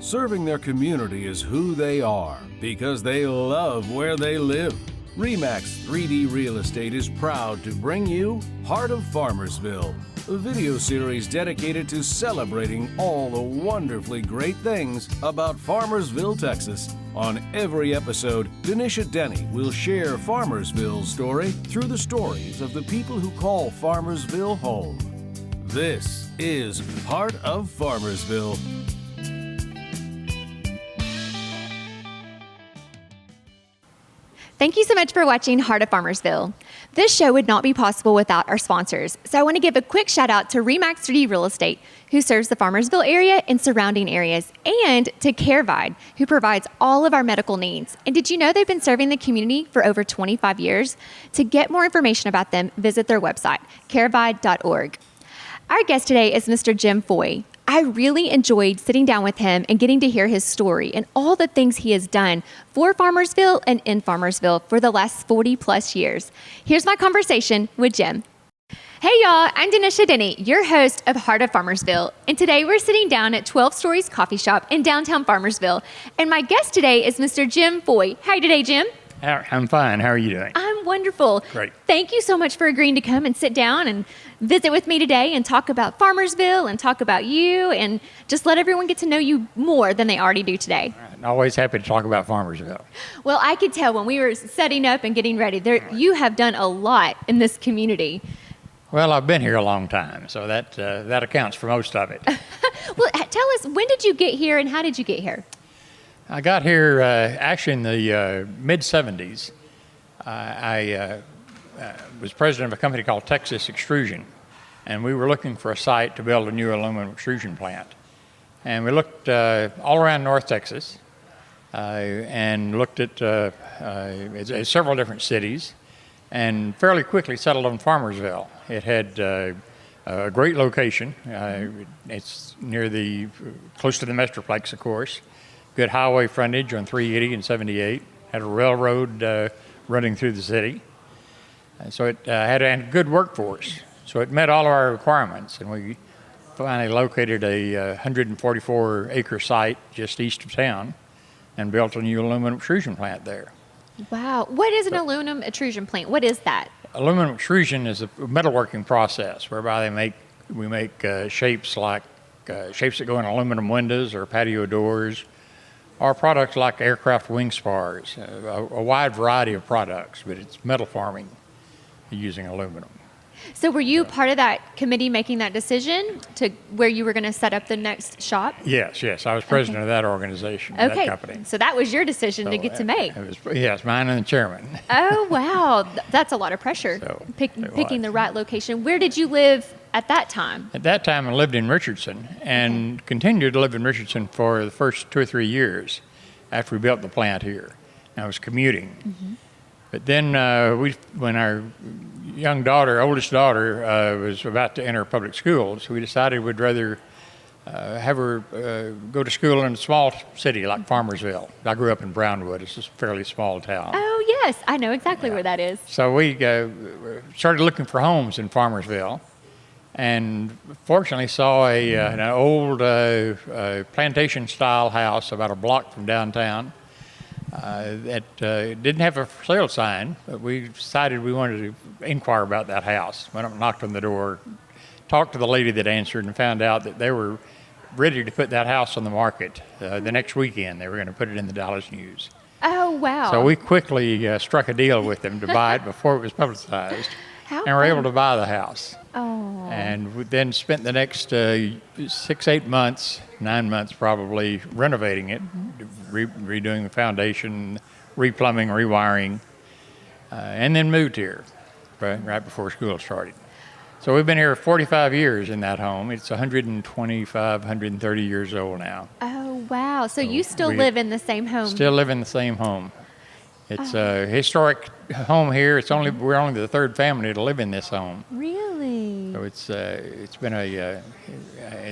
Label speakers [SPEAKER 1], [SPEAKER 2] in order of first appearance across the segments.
[SPEAKER 1] Serving their community is who they are because they love where they live. REMAX 3D Real Estate is proud to bring you Heart of Farmersville, a video series dedicated to celebrating all the wonderfully great things about Farmersville, Texas. On every episode, Dennisha Denney will share Farmersville's story through the stories of the people who call Farmersville home. This is Heart of Farmersville.
[SPEAKER 2] Thank you so much for watching Heart of Farmersville. This show would not be possible without our sponsors, so I want to give a quick shout out to REMAX 3D Real Estate, who serves the Farmersville area and surrounding areas, and to CareVide, who provides all of our medical needs. And did you know they've been serving the community for over 25 years? To get more information about them, visit their website, carevide.org. Our guest today is Mr. Jim Foy. I really enjoyed sitting down with him and getting to hear his story and all the things he has done for Farmersville and in Farmersville for the last 40 plus years. Here's my conversation with Jim. Hey y'all, I'm Dennisha Denney, your host of Heart of Farmersville, and today we're sitting down at 12 Stories Coffee Shop in downtown Farmersville, and my guest today is Mr. Jim Foy. How are you today, Jim?
[SPEAKER 3] I'm fine. How are you doing?
[SPEAKER 2] I'm wonderful.
[SPEAKER 3] Great.
[SPEAKER 2] Thank you so much for agreeing to come and sit down and visit with me today and talk about Farmersville and talk about you and just let everyone get to know you more than they already do today.
[SPEAKER 3] I'm always happy to talk about Farmersville.
[SPEAKER 2] Well, I could tell when we were setting up and getting ready, you have done a lot in this community.
[SPEAKER 3] Well, I've been here a long time, so that accounts for most of it.
[SPEAKER 2] Well, tell us, when did you get here and how did you get here?
[SPEAKER 3] I got here actually in the mid-'70s. I was president of a company called Texas Extrusion, and we were looking for a site to build a new aluminum extrusion plant. And we looked all around North Texas and looked at several different cities and fairly quickly settled on Farmersville. It had a great location. It's close to the Metroplex, of course. Good highway frontage on 380 and 78. Had a railroad running through the city. And so it had a good workforce. So it met all of our requirements. And we finally located a 144-acre site just east of town and built a new aluminum extrusion plant there.
[SPEAKER 2] Wow. What is an aluminum extrusion plant? What is that?
[SPEAKER 3] Aluminum extrusion is a metalworking process whereby we make shapes like shapes that go in aluminum windows or patio doors, or products like aircraft wing spars, a wide variety of products, but it's metal forming using aluminum.
[SPEAKER 2] So were you part of that committee making that decision to where you were going to set up the next shop?
[SPEAKER 3] Yes. I was president of that organization, that company.
[SPEAKER 2] So that was your decision to get to make.
[SPEAKER 3] Yes, mine and the chairman.
[SPEAKER 2] Oh, wow. That's a lot of pressure, picking the right location. Where did you live at that time?
[SPEAKER 3] At that time, I lived in Richardson and continued to live in Richardson for the first 2 or 3 years after we built the plant here. And I was commuting. Mm-hmm. But then when our oldest daughter, was about to enter public schools, we decided we'd rather have her go to school in a small city like Farmersville. I grew up in Brownwood. It's a fairly small town.
[SPEAKER 2] Oh, yes. I know exactly where that is.
[SPEAKER 3] So we started looking for homes in Farmersville and fortunately saw an old plantation-style house about a block from downtown. That didn't have a for sale sign, but we decided we wanted to inquire about that house. Went up and knocked on the door, talked to the lady that answered, and found out that they were ready to put that house on the market the next weekend. They were going to put it in the Dallas News.
[SPEAKER 2] Oh, wow.
[SPEAKER 3] So we quickly struck a deal with them to buy it before it was publicized. And were able to buy the house. Oh. And we then spent the next 6, 8 months, 9 months probably, renovating it, redoing the foundation, replumbing, rewiring, and then moved here right before school started. So we've been here 45 years in that home. It's 125, 130 years old now.
[SPEAKER 2] Oh, wow. So you still live in the same home?
[SPEAKER 3] Still live in the same home. It's a historic home here. We're only the third family to live in this home.
[SPEAKER 2] Really?
[SPEAKER 3] So it's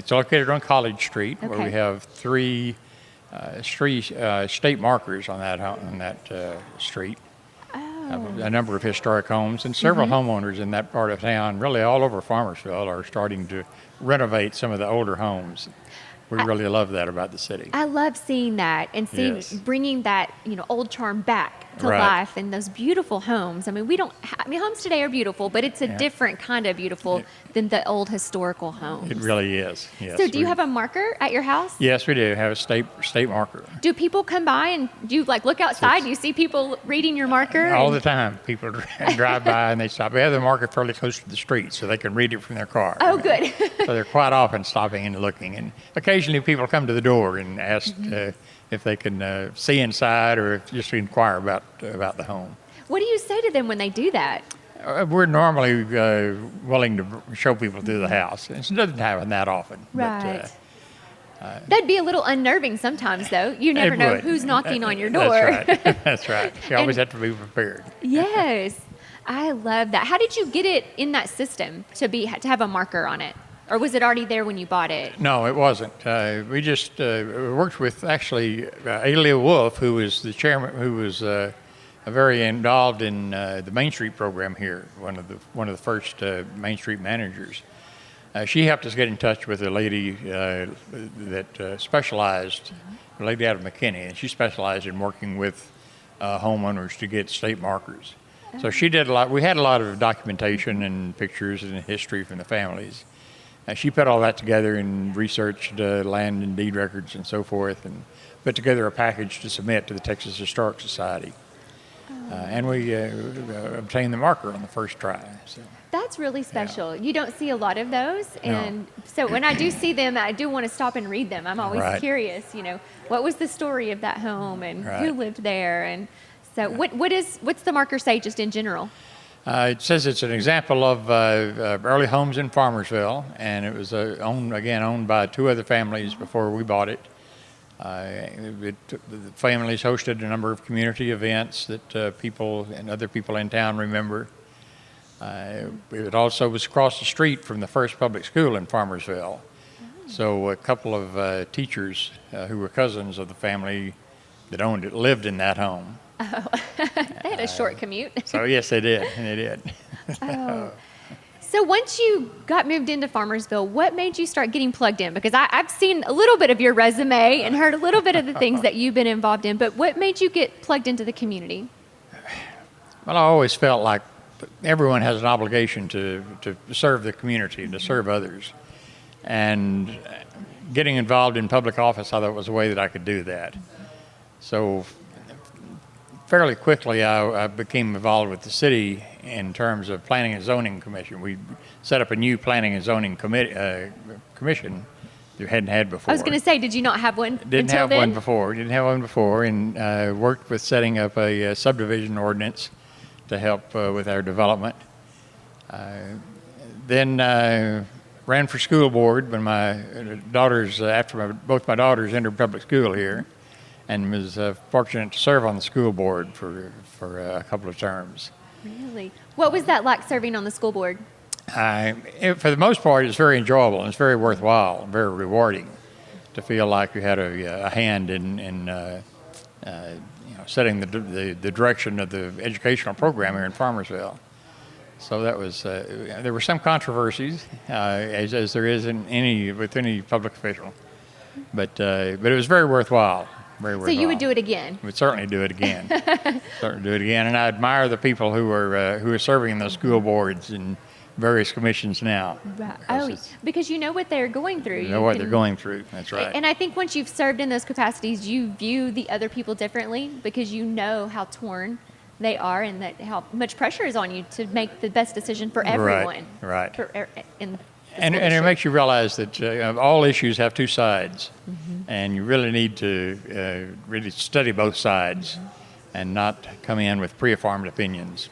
[SPEAKER 3] located on College Street, where we have three state markers on that street. A number of historic homes, and several homeowners in that part of town, really all over Farmersville, are starting to renovate some of the older homes. We really love that about the city.
[SPEAKER 2] I love seeing that and seeing
[SPEAKER 3] Yes.
[SPEAKER 2] bringing that old charm back to
[SPEAKER 3] Right.
[SPEAKER 2] life in those beautiful homes. I mean, homes today are beautiful, but it's a different kind of beautiful than the old historical homes.
[SPEAKER 3] It really is. Yes.
[SPEAKER 2] So, do you have a marker at your house?
[SPEAKER 3] Yes, we do have a state marker.
[SPEAKER 2] Do people come by and do you look outside and you see people reading your marker?
[SPEAKER 3] All the time, people drive by and they stop. We have the marker fairly close to the street, so they can read it from their car.
[SPEAKER 2] Oh, good.
[SPEAKER 3] So they're quite often stopping and looking, and occasionally people come to the door and ask if they can see inside or just inquire about the home.
[SPEAKER 2] What do you say to them when they do that?
[SPEAKER 3] We're normally willing to show people through the house. It doesn't happen that often.
[SPEAKER 2] Right. That'd be a little unnerving sometimes, though. You never know
[SPEAKER 3] would.
[SPEAKER 2] who's knocking on your door.
[SPEAKER 3] That's right. That's right. You always have to be prepared.
[SPEAKER 2] Yes, I love that. How did you get it in that system to have a marker on it, or was it already there when you bought it?
[SPEAKER 3] No, it wasn't. We just worked with actually Alia Wolf, who was the chairman, who was very involved in the Main Street program here. One of the first Main Street managers. She helped us get in touch with a lady that specialized, a lady out of McKinney, and she specialized in working with homeowners to get state markers. So she did a lot. We had a lot of documentation and pictures and history from the families. She put all that together and researched land and deed records and so forth, and put together a package to submit to the Texas Historic Society. And we obtained the marker on the first try. So.
[SPEAKER 2] That's really special. You don't see a lot of those, and so when I do see them, I do want to stop and read them. I'm always curious. What was the story of that home and who lived there, and so what's the marker say just in general?
[SPEAKER 3] It says it's an example of early homes in Farmersville, and it was owned by two other families before we bought it. The families hosted a number of community events that people and other people in town remember. It also was across the street from the first public school in Farmersville. So a couple of teachers who were cousins of the family that owned it lived in that home.
[SPEAKER 2] Oh, they had a short commute.
[SPEAKER 3] So yes, they did. They did.
[SPEAKER 2] Oh. So once you got moved into Farmersville, what made you start getting plugged in? Because I've seen a little bit of your resume and heard a little bit of the things that you've been involved in, but what made you get plugged into the community?
[SPEAKER 3] Well, I always felt like everyone has an obligation to serve the community and to serve others. And getting involved in public office, I thought was a way that I could do that. So fairly quickly, I became involved with the city in terms of Planning and Zoning Commission. We set up a new Planning and Zoning Commission you hadn't had before.
[SPEAKER 2] I was going to say, did you not have one
[SPEAKER 3] Didn't
[SPEAKER 2] until
[SPEAKER 3] have
[SPEAKER 2] then?
[SPEAKER 3] one before. Didn't have one before, and worked with setting up a subdivision ordinance to help with our development. Then ran for school board when my daughters, both my daughters entered public school here, and was fortunate to serve on the school board for a couple of terms.
[SPEAKER 2] Really? What was that like serving on the school board?
[SPEAKER 3] For the most part, it's very enjoyable and it's very worthwhile and very rewarding to feel like you had a hand in setting the direction of the educational program here in Farmersville. So that was there were some controversies as there is with any public official, but it was very worthwhile.
[SPEAKER 2] So you would do it again?
[SPEAKER 3] Would certainly do it again. Certainly do it again, and I admire the people who are serving in those school boards and various commissions now.
[SPEAKER 2] Right. Oh, because you know what they're going through.
[SPEAKER 3] You know what they're going through. That's right.
[SPEAKER 2] And I think once you've served in those capacities, you view the other people differently because you know how torn they are and that how much pressure is on you to make the best decision for everyone.
[SPEAKER 3] Right.
[SPEAKER 2] And
[SPEAKER 3] it makes you realize that all issues have two sides, and you really need to really study both sides and not come in with preformed opinions.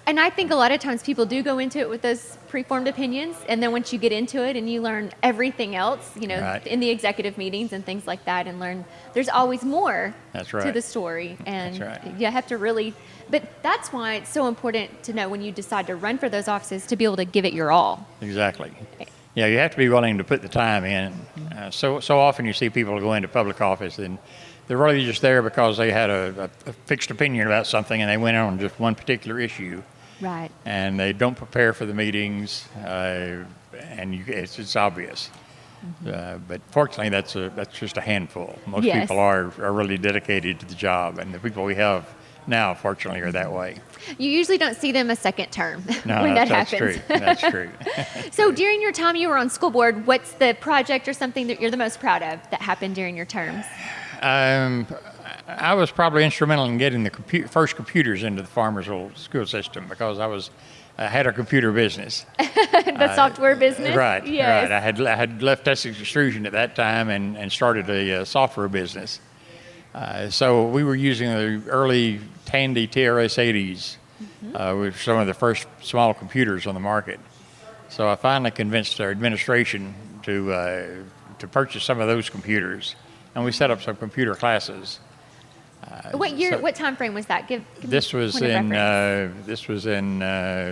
[SPEAKER 2] And I think a lot of times people do go into it with those preformed opinions, and then once you get into it and you learn everything else, in the executive meetings and things like that, and learn there's always more to the story. And you have to really, but that's why it's so important to know when you decide to run for those offices to be able to give it your all.
[SPEAKER 3] Exactly. Yeah, you have to be willing to put the time in. So often you see people go into public office and they're really just there because they had a fixed opinion about something and they went on just one particular issue.
[SPEAKER 2] Right.
[SPEAKER 3] And they don't prepare for the meetings, and it's obvious. But fortunately, that's just a handful. Most
[SPEAKER 2] Yes.
[SPEAKER 3] people are really dedicated to the job, and the people we have now, fortunately, are that way.
[SPEAKER 2] You usually don't see them a second term
[SPEAKER 3] No,
[SPEAKER 2] when that
[SPEAKER 3] that's
[SPEAKER 2] happens.
[SPEAKER 3] true. That's true.
[SPEAKER 2] So during your time you were on school board, what's the project or something that you're the most proud of that happened during your terms?
[SPEAKER 3] I was probably instrumental in getting the first computers into the Farmersville school system because I had a computer business.
[SPEAKER 2] The software business?
[SPEAKER 3] Right,
[SPEAKER 2] Yes.
[SPEAKER 3] right. I had left Essex Extrusion at that time and started a software business. So we were using the early Tandy TRS-80s, with some of the first small computers on the market. So I finally convinced our administration to purchase some of those computers, and we set up some computer classes.
[SPEAKER 2] What year? What time frame was that? Give me
[SPEAKER 3] This was
[SPEAKER 2] point of
[SPEAKER 3] in
[SPEAKER 2] reference.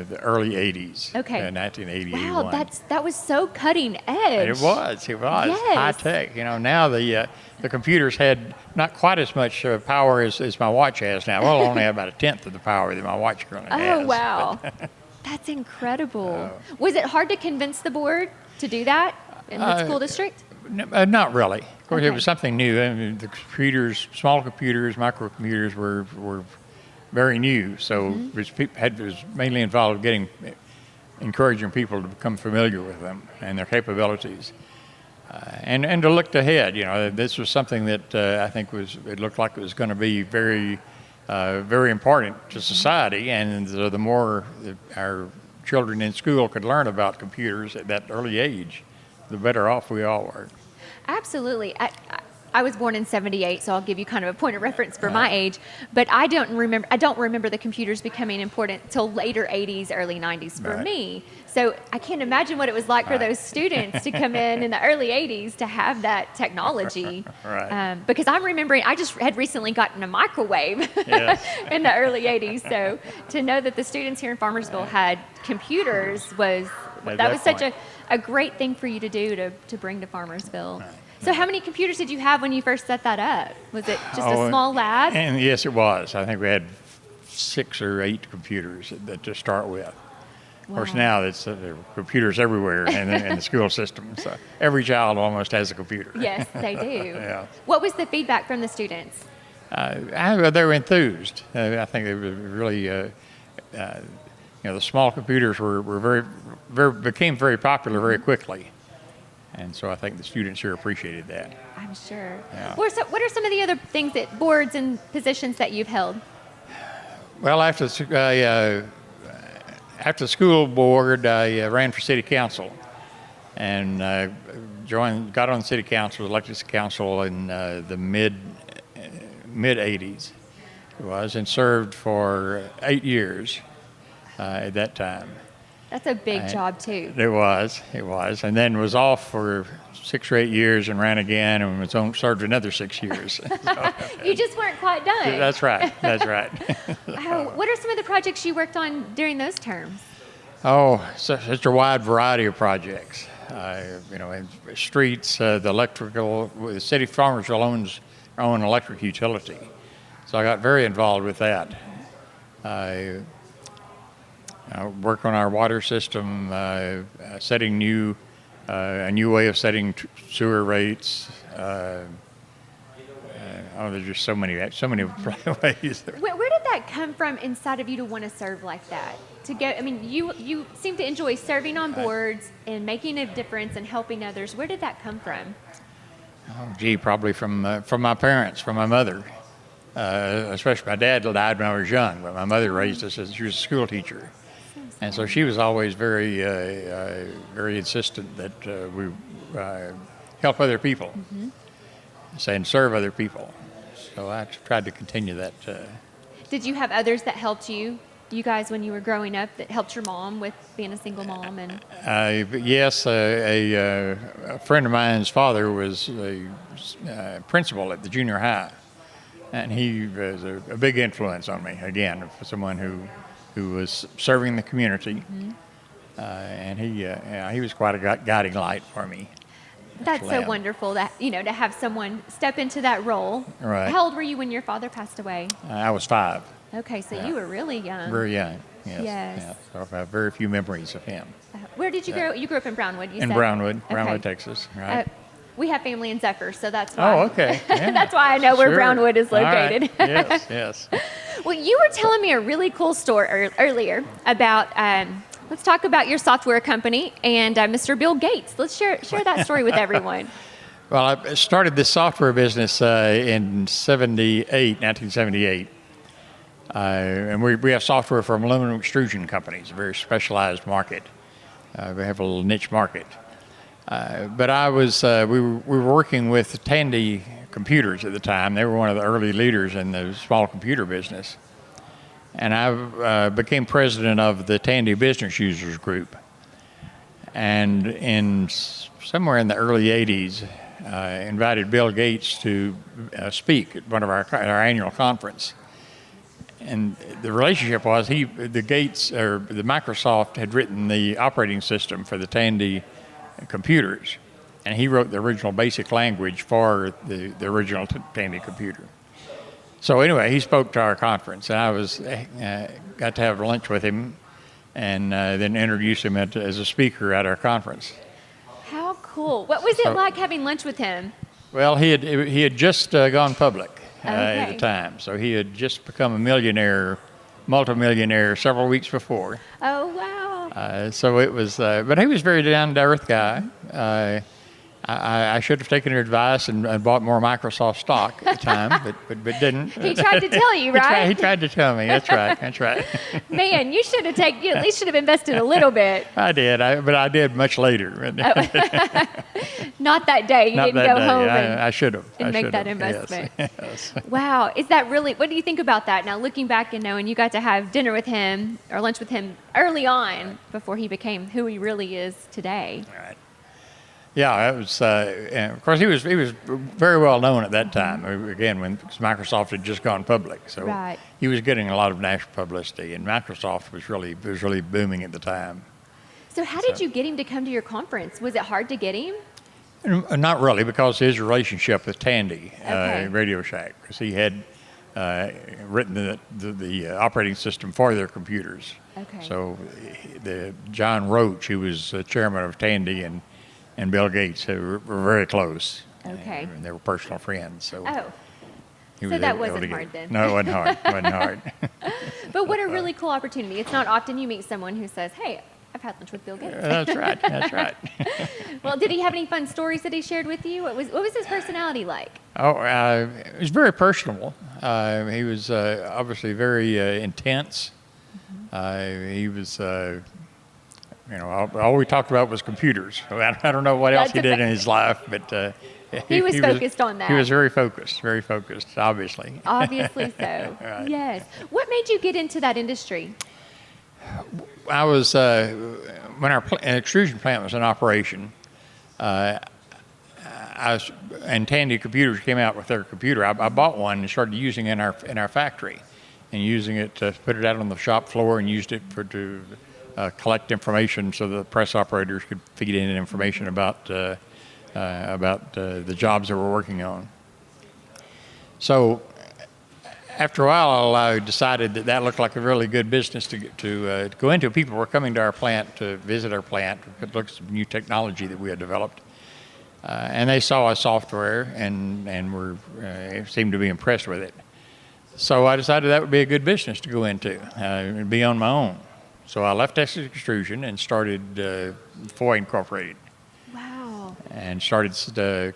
[SPEAKER 3] the early 80s.
[SPEAKER 2] Okay.
[SPEAKER 3] 1980.
[SPEAKER 2] Wow, that was so cutting edge.
[SPEAKER 3] It was
[SPEAKER 2] Yes.
[SPEAKER 3] high tech. Now the computers had not quite as much power as my watch has now. Well, only about a tenth of the power that my watch currently has.
[SPEAKER 2] Oh wow, that's incredible. Was it hard to convince the board to do that in the school district?
[SPEAKER 3] Not really. Of course,
[SPEAKER 2] Okay.
[SPEAKER 3] it was something new. I mean, the computers, small computers, microcomputers were very new. So it was mainly involved encouraging people to become familiar with them and their capabilities, and to look ahead. This was something that I think it looked like it was going to be very, very important to society. And the more our children in school could learn about computers at that early age, the better off we all were.
[SPEAKER 2] Absolutely. I was born in '78, so I'll give you kind of a point of reference for my age. But I don't remember the computers becoming important till later '80s, early '90s for
[SPEAKER 3] Right.
[SPEAKER 2] me. So I can't imagine what it was like for those students to come in the early '80s to have that technology.
[SPEAKER 3] Right.
[SPEAKER 2] Because I'm remembering, I just had recently gotten a microwave
[SPEAKER 3] Yes.
[SPEAKER 2] in the early '80s. So to know that the students here in Farmersville had computers was
[SPEAKER 3] At
[SPEAKER 2] that was
[SPEAKER 3] that
[SPEAKER 2] such
[SPEAKER 3] point.
[SPEAKER 2] a great thing for you to do to bring to Farmersville. So how many computers did you have when you first set that up? Was it just a small lab?
[SPEAKER 3] And yes, it was. I think we had 6 or 8 computers to start with. Of course, now there are computers everywhere in the school system. So every child almost has a computer.
[SPEAKER 2] Yes, they do.
[SPEAKER 3] Yeah.
[SPEAKER 2] What was the feedback from the students?
[SPEAKER 3] They were enthused. I think they were really, the small computers became very popular very quickly. And so I think the students here appreciated that.
[SPEAKER 2] I'm sure.
[SPEAKER 3] Yeah.
[SPEAKER 2] What are some of the other things boards and positions that you've held?
[SPEAKER 3] Well, after the school board, I ran for city council, and got on the city council, was elected to council in the mid '80s. It was, and served for 8 years at that time.
[SPEAKER 2] That's a big job too.
[SPEAKER 3] It was, and then was off for 6 or 8 years and ran again, and served another 6 years.
[SPEAKER 2] You just weren't quite done.
[SPEAKER 3] That's right.
[SPEAKER 2] What are some of the projects you worked on during those terms?
[SPEAKER 3] Oh, such a wide variety of projects. In streets, the electrical. The city of Farmersville owns our own electric utility, so I got very involved with that. I work on our water system, setting a new way of setting sewer rates. There's just so many ways.
[SPEAKER 2] Where did that come from inside of you to want to serve like that? To go, I mean, you seem to enjoy serving on boards and making a difference and helping others. Where did that come from?
[SPEAKER 3] Probably from my parents, from my mother. Especially my dad died when I was young, but my mother raised us she was a school teacher. And so she was always very, very insistent that we help other people and serve other people. So I tried to continue that.
[SPEAKER 2] Did you have others that helped you guys, when you were growing up, that helped your mom with being a single mom? And
[SPEAKER 3] Yes, a friend of mine's father was a principal at the junior high, and he was a big influence on me. Again, for someone who was serving the community, and he was quite a guiding light for me.
[SPEAKER 2] That's so wonderful that, to have someone step into that role.
[SPEAKER 3] Right.
[SPEAKER 2] How old were you when your father passed away?
[SPEAKER 3] I was 5.
[SPEAKER 2] Okay, so you were really young.
[SPEAKER 3] Very young, yes.
[SPEAKER 2] Yes.
[SPEAKER 3] Yeah, so I have very few memories of him.
[SPEAKER 2] Where did you grow? You grew up in Brownwood, you
[SPEAKER 3] In
[SPEAKER 2] said?
[SPEAKER 3] Brownwood,
[SPEAKER 2] Okay.
[SPEAKER 3] Texas, right?
[SPEAKER 2] We have family in Zephyr, so that's why.
[SPEAKER 3] Oh, okay. Yeah.
[SPEAKER 2] That's why I know where
[SPEAKER 3] Sure.
[SPEAKER 2] Brownwood is
[SPEAKER 3] All right.
[SPEAKER 2] located.
[SPEAKER 3] Yes.
[SPEAKER 2] Well, you were telling me a really cool story earlier about, let's talk about your software company and Mr. Bill Gates. Let's share that story with everyone.
[SPEAKER 3] Well, I started this software business in 1978. And we have software for aluminum extrusion companies, a very specialized market. We have a little niche market. But we were working with Tandy Computers at the time. They were one of the early leaders in the small computer business. And I became president of the Tandy Business Users Group. And somewhere in the early 80s, invited Bill Gates to speak at one of our annual conference. And the relationship was the Microsoft had written the operating system for the Tandy computers, and he wrote the original basic language for the original Tandy computer. So anyway, he spoke to our conference, and I got to have lunch with him, and then introduced him as a speaker at our conference.
[SPEAKER 2] How cool. What was it like having lunch with him?
[SPEAKER 3] Well, he had just gone public at
[SPEAKER 2] Okay.
[SPEAKER 3] the time, so he had just become a multimillionaire several weeks before.
[SPEAKER 2] Oh, wow.
[SPEAKER 3] So it was, but he was a very down-to-earth guy. I should have taken your advice and bought more Microsoft stock at the time, but didn't.
[SPEAKER 2] He tried to tell you, right?
[SPEAKER 3] He tried to tell me. That's right.
[SPEAKER 2] Man, you should have you at least should have invested a little bit.
[SPEAKER 3] I did, but I did much later.
[SPEAKER 2] Not that day. You
[SPEAKER 3] Not
[SPEAKER 2] didn't
[SPEAKER 3] that
[SPEAKER 2] go
[SPEAKER 3] day.
[SPEAKER 2] home
[SPEAKER 3] I should have.
[SPEAKER 2] and
[SPEAKER 3] I
[SPEAKER 2] make
[SPEAKER 3] should
[SPEAKER 2] that
[SPEAKER 3] have.
[SPEAKER 2] investment.
[SPEAKER 3] Yes.
[SPEAKER 2] Wow. Is that really, what do you think about that now, looking back and knowing you got to have dinner with him or lunch with him early on before he became who he really is today?
[SPEAKER 3] Right. Yeah, it was. And of course, he was very well known at that time. Again, when Microsoft had just gone public, so
[SPEAKER 2] Right.
[SPEAKER 3] he was getting a lot of national publicity, and Microsoft was really booming at the time.
[SPEAKER 2] So how did you get him to come to your conference? Was it hard to get him?
[SPEAKER 3] Not really, because of his relationship with Tandy,
[SPEAKER 2] Okay.
[SPEAKER 3] Radio Shack, because he had written the operating system for their computers.
[SPEAKER 2] Okay.
[SPEAKER 3] So John Roach, who was chairman of Tandy, and Bill Gates were very close.
[SPEAKER 2] Okay.
[SPEAKER 3] And they were personal friends. So
[SPEAKER 2] Oh,
[SPEAKER 3] he
[SPEAKER 2] so
[SPEAKER 3] was
[SPEAKER 2] that
[SPEAKER 3] able to
[SPEAKER 2] wasn't
[SPEAKER 3] get-
[SPEAKER 2] hard then.
[SPEAKER 3] No, it wasn't hard.
[SPEAKER 2] but what a really cool opportunity. It's not often you meet someone who says, hey, I've had lunch with Bill Gates.
[SPEAKER 3] That's right.
[SPEAKER 2] Well, did he have any fun stories that he shared with you? What was his personality like?
[SPEAKER 3] Oh, it was very personable. He was obviously very intense. He was, all we talked about was computers. I don't know what else he did in his life, but
[SPEAKER 2] He was focused on that.
[SPEAKER 3] He was very focused, obviously.
[SPEAKER 2] Obviously so.
[SPEAKER 3] Right.
[SPEAKER 2] Yes. What made you get into that industry?
[SPEAKER 3] I was when our extrusion plant was in operation. And Tandy Computers came out with their computer. I bought one and started using it in our factory, and using it to put it out on the shop floor, and used it to collect information so the press operators could feed in information about the jobs that we're working on. So after a while, I decided that looked like a really good business to go into. People were coming to our plant to visit our plant, to look at some new technology that we had developed. And they saw our software and seemed to be impressed with it. So I decided that would be a good business to go into and be on my own. So I left Texas Extrusion and started Foy Incorporated.
[SPEAKER 2] Wow.
[SPEAKER 3] And started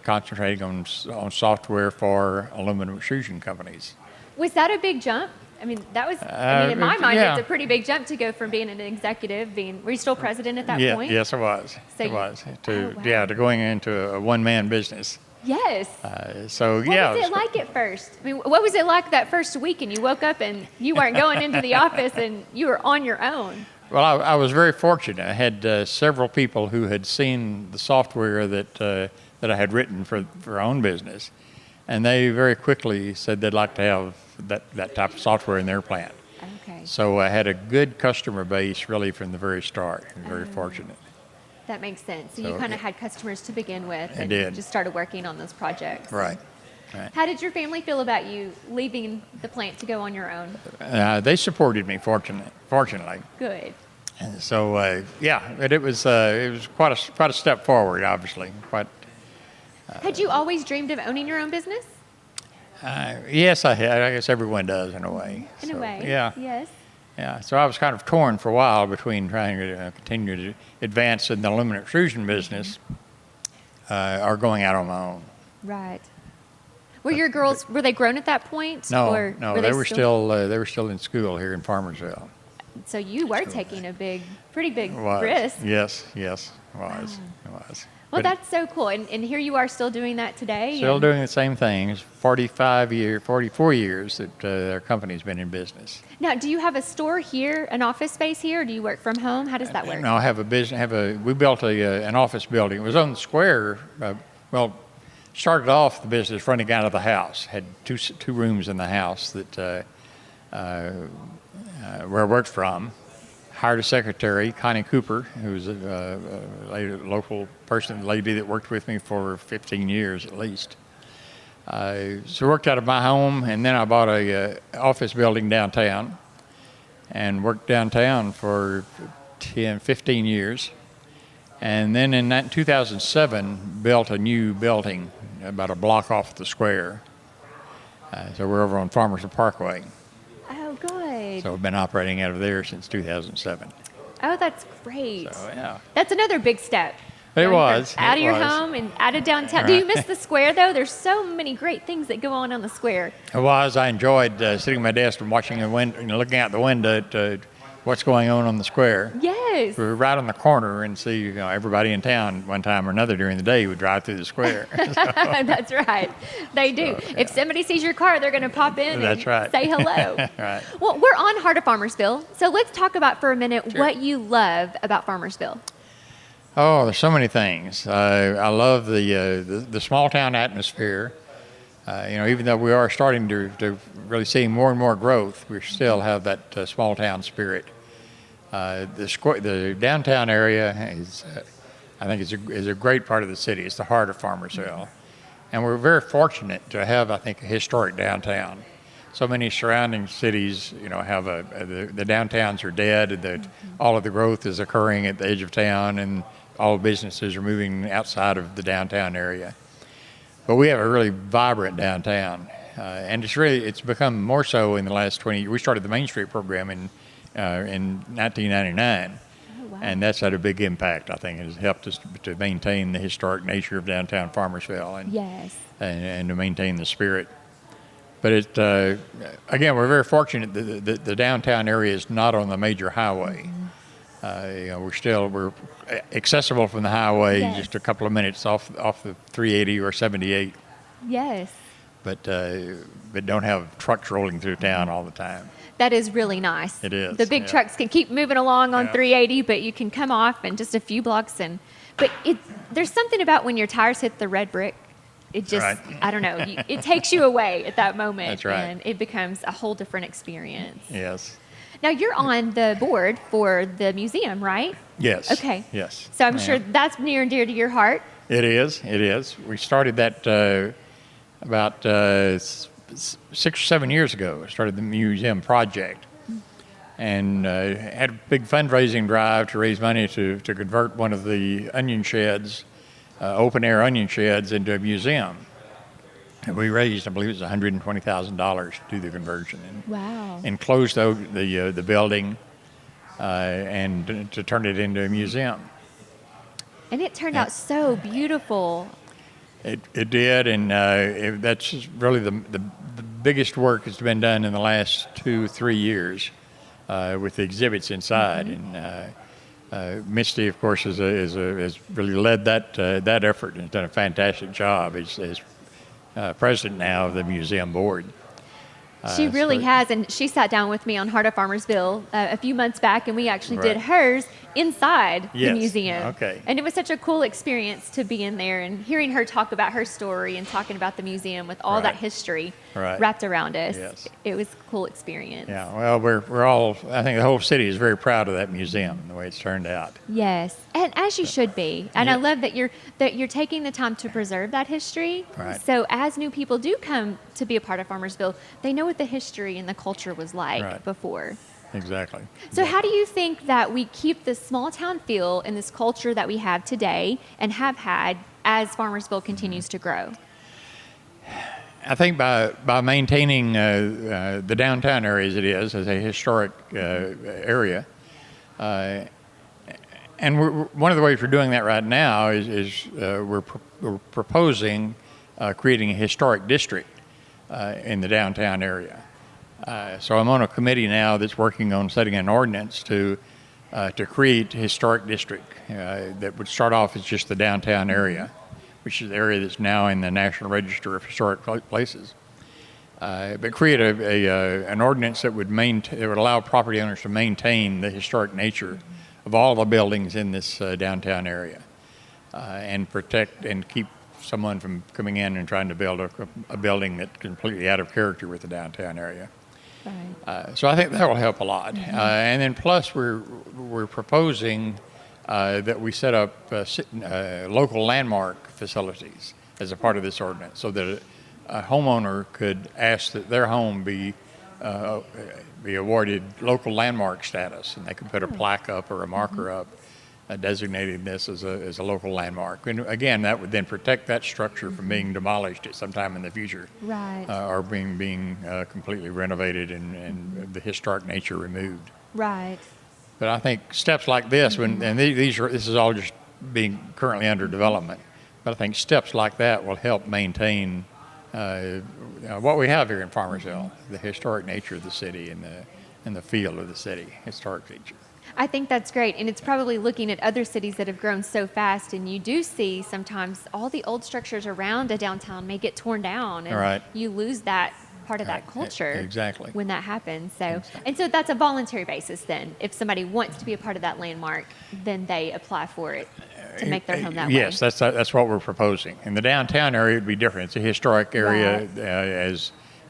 [SPEAKER 3] concentrating on software for aluminum extrusion companies.
[SPEAKER 2] Was that a big jump? I mean, that was, in my mind,
[SPEAKER 3] yeah.
[SPEAKER 2] it's a pretty big jump to go from being an executive, were you still president at that point?
[SPEAKER 3] Yes, I was.
[SPEAKER 2] So
[SPEAKER 3] I
[SPEAKER 2] you-
[SPEAKER 3] was.
[SPEAKER 2] oh, wow.
[SPEAKER 3] To going into a one-man business.
[SPEAKER 2] Yes.
[SPEAKER 3] What
[SPEAKER 2] What was it like at first? I mean, what was it like that first week and you woke up and you weren't going into the office and you were on your own?
[SPEAKER 3] Well, I was very fortunate. I had several people who had seen the software that I had written for our own business, and they very quickly said they'd like to have that type of software in their plant.
[SPEAKER 2] Okay.
[SPEAKER 3] So I had a good customer base really from the very start. Very fortunate.
[SPEAKER 2] That makes sense. So
[SPEAKER 3] So
[SPEAKER 2] you kind
[SPEAKER 3] it-
[SPEAKER 2] of had customers to begin with,
[SPEAKER 3] I
[SPEAKER 2] and
[SPEAKER 3] did.
[SPEAKER 2] just started working on those projects.
[SPEAKER 3] Right.
[SPEAKER 2] How did your family feel about you leaving the plant to go on your own?
[SPEAKER 3] They supported me, fortunately.
[SPEAKER 2] Good.
[SPEAKER 3] And so, but it was quite a step forward, obviously. Quite.
[SPEAKER 2] Had you always dreamed of owning your own business?
[SPEAKER 3] Yes, I had. I guess everyone does in a way.
[SPEAKER 2] In a way.
[SPEAKER 3] Yeah.
[SPEAKER 2] Yes.
[SPEAKER 3] Yeah. So I was kind of torn for a while between trying to continue to advance in the aluminum extrusion business or going out on my own.
[SPEAKER 2] Right. Were your girls, were they grown at that point?
[SPEAKER 3] No,
[SPEAKER 2] or
[SPEAKER 3] no, they were still in school here in Farmersville.
[SPEAKER 2] So you were taking a pretty big
[SPEAKER 3] Was.
[SPEAKER 2] risk.
[SPEAKER 3] Yes, it was.
[SPEAKER 2] Well,
[SPEAKER 3] But
[SPEAKER 2] that's so cool. And here you are still doing that today?
[SPEAKER 3] still
[SPEAKER 2] and-
[SPEAKER 3] doing the same thing. It's 44 years that our company's been in business.
[SPEAKER 2] Now, do you have a store here, an office space here, or do you work from home? How does that work?
[SPEAKER 3] No, I have a business. We built an office building. It was on the square. Started off the business running out of the house. Had two rooms in the house that where I worked from. Hired a secretary, Connie Cooper, who was a local lady that worked with me for 15 years at least. So worked out of my home, and then I bought a office building downtown, and worked downtown for 15 years. And then in 2007, built a new building about a block off the square. So we're over on Farmersville Parkway.
[SPEAKER 2] Oh, good.
[SPEAKER 3] So we've been operating out of there since 2007.
[SPEAKER 2] Oh, that's great.
[SPEAKER 3] So yeah.
[SPEAKER 2] That's another big step.
[SPEAKER 3] It
[SPEAKER 2] Going
[SPEAKER 3] was.
[SPEAKER 2] from out
[SPEAKER 3] It
[SPEAKER 2] of your
[SPEAKER 3] was.
[SPEAKER 2] home and out of downtown. Do you miss the square, though? There's so many great things that go on the square.
[SPEAKER 3] It was. I enjoyed sitting at my desk and watching the window, looking out the window at what's going on the square.
[SPEAKER 2] Yes.
[SPEAKER 3] We were right on the corner and see everybody in town one time or another during the day would drive through the square.
[SPEAKER 2] That's right. They do. If somebody sees your car, they're going to pop in
[SPEAKER 3] That's
[SPEAKER 2] and
[SPEAKER 3] right.
[SPEAKER 2] say hello.
[SPEAKER 3] Right.
[SPEAKER 2] Well, we're on Heart of Farmersville. So let's talk about for a minute what you love about Farmersville.
[SPEAKER 3] Oh, there's so many things. I love the small town atmosphere. Even though we are starting to really see more and more growth, we still have that small town spirit. The downtown area is, I think, is a great part of the city. It's the heart of Farmersville, and we're very fortunate to have, I think, a historic downtown. So many surrounding cities, have the downtowns are dead, and all of the growth is occurring at the edge of town, and all businesses are moving outside of the downtown area. But we have a really vibrant downtown, and it's become more so in the last 20 years. We started the Main Street program in 1999,
[SPEAKER 2] wow.
[SPEAKER 3] and that's had a big impact. I think it has helped us to maintain the historic nature of downtown Farmersville and to maintain the spirit. But again, we're very fortunate that the downtown area is not on the major highway. We're accessible from the highway, just a couple of minutes off the 380 or 78.
[SPEAKER 2] Yes.
[SPEAKER 3] But don't have trucks rolling through town all the time.
[SPEAKER 2] That is really nice.
[SPEAKER 3] It is,
[SPEAKER 2] The big
[SPEAKER 3] yeah.
[SPEAKER 2] trucks can keep moving along on
[SPEAKER 3] Yeah.
[SPEAKER 2] 380, but you can come off in just a few blocks. But there's something about when your tires hit the red brick. It just,
[SPEAKER 3] Right.
[SPEAKER 2] I don't know, it takes you away at that moment.
[SPEAKER 3] That's right.
[SPEAKER 2] And it becomes a whole different experience.
[SPEAKER 3] Yes.
[SPEAKER 2] Now, you're on the board for the museum, right?
[SPEAKER 3] Yes.
[SPEAKER 2] Okay.
[SPEAKER 3] Yes.
[SPEAKER 2] So I'm
[SPEAKER 3] Yeah.
[SPEAKER 2] sure that's near and dear to your heart.
[SPEAKER 3] It is. It is. We started that about 6 or 7 years ago. I started the museum project, and had a big fundraising drive to raise money to convert one of the onion sheds, open air onion sheds, into a museum. And we raised, I believe, it was $120,000 to do the conversion,
[SPEAKER 2] Wow.
[SPEAKER 3] and closed the building, and to turn it into a museum.
[SPEAKER 2] And it turned out so beautiful.
[SPEAKER 3] It did, and that's just really the biggest work that's been done in the last 2-3 years with the exhibits inside. And Misty, of course, has really led that effort and has done a fantastic job as president now of the museum board.
[SPEAKER 2] She really
[SPEAKER 3] so-
[SPEAKER 2] has, and she sat down with me on Heart of Farmersville a few months back, and we actually did
[SPEAKER 3] Right.
[SPEAKER 2] hers. inside the
[SPEAKER 3] Yes.
[SPEAKER 2] museum.
[SPEAKER 3] Okay.
[SPEAKER 2] And it was such a cool experience to be in there and hearing her talk about her story and talking about the museum with all that
[SPEAKER 3] Right.
[SPEAKER 2] history
[SPEAKER 3] Right.
[SPEAKER 2] wrapped around us.
[SPEAKER 3] Yes.
[SPEAKER 2] It was a cool experience.
[SPEAKER 3] Yeah, well, we're all, I think the whole city is very proud of that museum, the way it's turned out.
[SPEAKER 2] Yes, and as you should be. And I
[SPEAKER 3] Yeah.
[SPEAKER 2] love that you're taking the time to preserve that history.
[SPEAKER 3] Right.
[SPEAKER 2] So as new people do come to be a part of Farmersville, they know what the history and the culture was like
[SPEAKER 3] Right.
[SPEAKER 2] before.
[SPEAKER 3] Exactly.
[SPEAKER 2] So how do you think that we keep this small town feel and this culture that we have today and have had as Farmersville continues to grow?
[SPEAKER 3] I think by maintaining the downtown area as it is, as a historic area, and one of the ways we're doing that right now is we're proposing creating a historic district in the downtown area. So I'm on a committee now that's working on setting an ordinance to create a historic district that would start off as just the downtown area, which is the area that's now in the National Register of Historic Places. But create an ordinance that would allow property owners to maintain the historic nature of all the buildings in this downtown area, and protect and keep someone from coming in and trying to build a building that's completely out of character with the downtown area.
[SPEAKER 2] Right.
[SPEAKER 3] So I think that will help a lot. And then plus we're proposing that we set up local landmark facilities as a part of this ordinance, so that a homeowner could ask that their home be awarded local landmark status, and they could put a plaque up or a marker up designating this as a local landmark. And again, that would then protect that structure from being demolished at some time in the future,
[SPEAKER 2] Right.
[SPEAKER 3] or being completely renovated and the historic nature removed.
[SPEAKER 2] Right.
[SPEAKER 3] But I think steps like this, this is all just being currently under development, but I think steps like that will help maintain what we have here in Farmersville, the historic nature of the city and the feel of the city, historic feature.
[SPEAKER 2] I think that's great. And it's probably looking at other cities that have grown so fast, and you do see sometimes all the old structures around a downtown may get torn down, and
[SPEAKER 3] Right.
[SPEAKER 2] you lose that part of that
[SPEAKER 3] Right.
[SPEAKER 2] culture
[SPEAKER 3] Exactly.
[SPEAKER 2] when that happens. So,
[SPEAKER 3] Exactly.
[SPEAKER 2] and so that's a voluntary basis then. If somebody wants to be a part of that landmark, then they apply for it to make their home that way.
[SPEAKER 3] Yes, that's what we're proposing. In the downtown area, it'd be different. It's a historic area,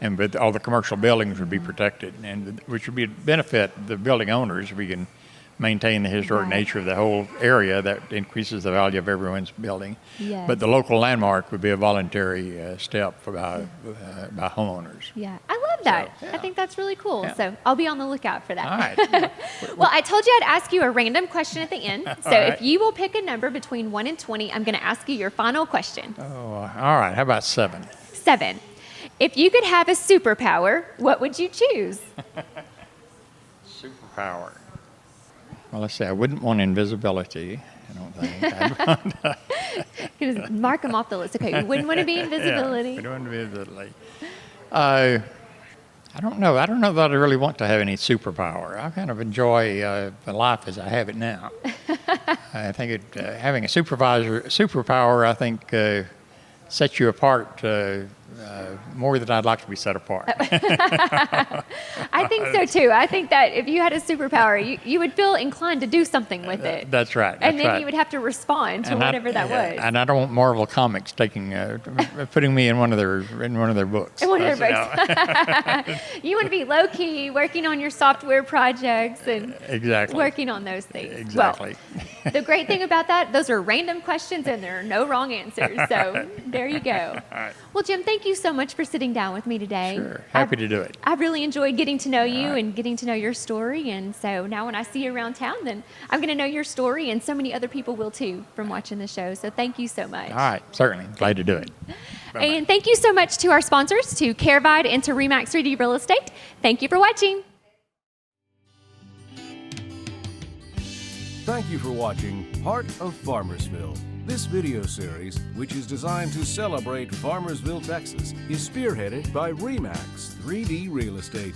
[SPEAKER 3] but all the commercial buildings would be protected, and which would be benefit the building owners if we can maintain the historic
[SPEAKER 2] Right.
[SPEAKER 3] nature of the whole area. That increases the value of everyone's building.
[SPEAKER 2] Yes.
[SPEAKER 3] But the local landmark would be a voluntary step by homeowners.
[SPEAKER 2] Yeah, I love that.
[SPEAKER 3] So,
[SPEAKER 2] I
[SPEAKER 3] yeah.
[SPEAKER 2] think that's really cool.
[SPEAKER 3] Yeah.
[SPEAKER 2] So I'll be on the lookout for that.
[SPEAKER 3] All right.
[SPEAKER 2] Well, I told you I'd ask you a random question at the end. So
[SPEAKER 3] All right.
[SPEAKER 2] if you will pick a number between 1 and 20, I'm going to ask you your final question.
[SPEAKER 3] Oh, all right. How about 7?
[SPEAKER 2] 7. If you could have a superpower, what would you choose?
[SPEAKER 3] Superpower. Well, let's see. I wouldn't want invisibility. I don't think.
[SPEAKER 2] Just mark them off the list. Okay, you wouldn't want to be invisibility.
[SPEAKER 3] Yeah, we don't want to be invisibility. I don't know. I don't know that I really want to have any superpower. I kind of enjoy the life as I have it now. I think having a superpower, I think, sets you apart more than I'd like to be set apart.
[SPEAKER 2] I think so too. I think that if you had a superpower, you would feel inclined to do something with it.
[SPEAKER 3] That's right.
[SPEAKER 2] And then you would have to respond to whatever that was.
[SPEAKER 3] And I don't want Marvel Comics putting me in one of their books.
[SPEAKER 2] In one of their books. You want to be low key, working on your software projects and
[SPEAKER 3] Exactly.
[SPEAKER 2] working on those things.
[SPEAKER 3] Exactly.
[SPEAKER 2] Well, the great thing about that, those are random questions and there are no wrong answers. So there you go.
[SPEAKER 3] All right.
[SPEAKER 2] Well, Jim, thank you so much for sitting down with me today.
[SPEAKER 3] Sure. Happy to do it.
[SPEAKER 2] I've really enjoyed getting to know you
[SPEAKER 3] right.
[SPEAKER 2] and getting to know your story. And so now when I see you around town, then I'm going to know your story, and so many other people will too from watching the show. So thank you so much.
[SPEAKER 3] All right. Certainly. Glad to do it. Bye-bye.
[SPEAKER 2] And thank you so much to our sponsors, to Caravide and to REMAX 3D Real Estate. Thank you for watching.
[SPEAKER 1] Thank you for watching Heart of Farmersville. This video series, which is designed to celebrate Farmersville, Texas, is spearheaded by REMAX 3D Real Estate.